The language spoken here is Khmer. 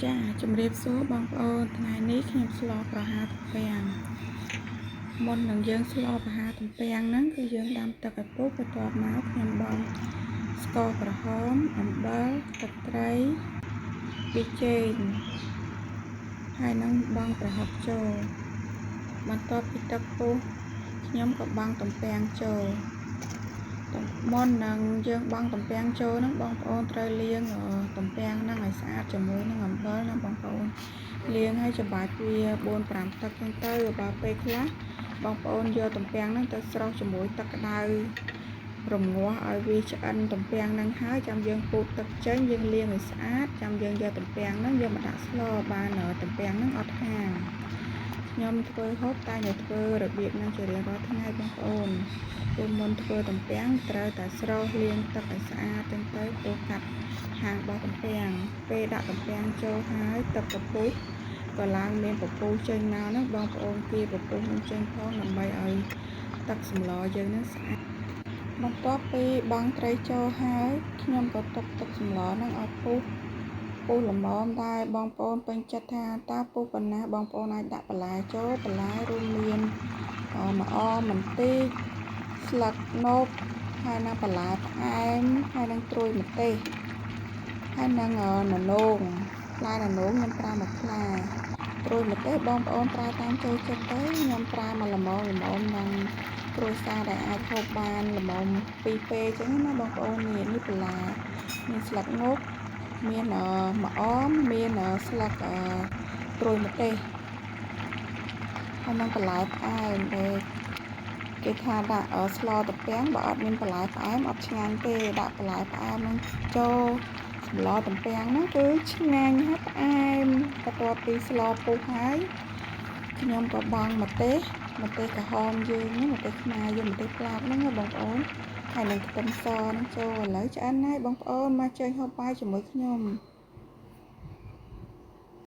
ចាជំរាបសួរបងប្អូនថ្ងៃនេះខ្ញុំស្លប្រហើរទំពាំងមុននឹងយើងស្លប្រហើរទំពាំងហ្នឹងគឺយើងដាំទឹកឲ្យពុះបន្ទាប់មកខ្ញុំបង់ស្ករក្រហមអំបិលទឹកត្រីប៊ីចេងហើយនឹងបង់ប្រហុកចូលបន្ទាប់ពីទឹកពុះខ្ញុំក៏បង់ទំពាំងចូលមុននឹងយើងបង់ទំពាំងចូលហ្នឹងបងប្អូនត្រូវលាងទំពាំងហ្នឹងឲ្យស្អាតជាមួយនឹងអំបិលណាបងប្អូនលាងឲ្យច្បាច់វា4-5 ទឹកហ្នឹងទៅបើពេលខ្លះបងប្អូនយកទំពាំងហ្នឹងទៅស្រុះជាមួយទឹកក្តៅរងាស់ឲ្យវាឆ្អិនទំពាំងហ្នឹងហើយចាំយើងពូតទឹកចេញយើងលាងឲ្យស្អាតចាំយើងយកទំពាំងហ្នឹងយកមកដាក់ស្លបានទំពាំងហ្នឹងអត់ហាងខ្ញុំធ្វើហូបតែតែធ្វើរបៀបហ្នឹងជារៀងរាល់ថ្ងៃបងប្អូនពេលមុនធ្វើទំពាំងត្រូវតែស្រោះលាងទឹកឲ្យស្អាតចឹងទៅពោះកាត់ហាងរបស់ទំពាំងពេលដាក់ទំពាំងចូលហើយទឹកពពុះក៏ឡើងមានពពុះចេញមកហ្នឹងបងប្អូនគេពពុះនឹងចេញផងដើម្បីឲ្យទឹកសម្លយើងហ្នឹងស្អាតបន្ទាប់ពីបង់ត្រីចូលហើយខ្ញុំក៏ទុកទឹកសម្លហ្នឹងឲ្យពុះល្មមដែរបងប្អូនពេញចិត្តថាតើពុះប៉ុណ្ណាបងប្អូនអាចដាក់បន្លែចូលបន្លែរួមមានម្អមបន្តិចស្លឹកនប់ហើយនឹងបន្លែផ្អែមហើយនឹងត្រួយម្ទេសហើយនឹងននោងផ្លែននោងខ្ញុំប្រើ1ផ្លែត្រួយម្ទេសបងប្អូនប្រើតាមចូលចិត្តទៅខ្ញុំប្រើមកល្មមនឹងគ្រួសារដែលអាចហូបបានល្មម2ពេលអញ្ចឹងណាបងប្អូននេះបន្លែមានស្លឹកងប់មានម្អមមានស្លឹកត្រួយម្ទេសហើយនឹងបន្លែផ្អែមដែលគេថាដាក់ស្លទំពាំងបើអត់មានបន្លែផ្អែមអត់ឆ្ងាញ់ទេដាក់បន្លែផ្អែមនឹងចូលសម្លទំពាំងហ្នឹងគឺឆ្ងាញ់ហើយផ្អែមបន្ទាប់ពីស្លពុះហើយខ្ញុំក៏បង់ម្ទេសក្រហមយើងម្ទេសខ្មែរយើងម្ទេសប្លាបហ្នឹងបងប្អូនហើយនឹងខ្ទឹមសហ្នឹងចូលឥឡូវឆ្អិនហើយបងប្អូនមកចេញហូបបាយជាមួយខ្ញុំ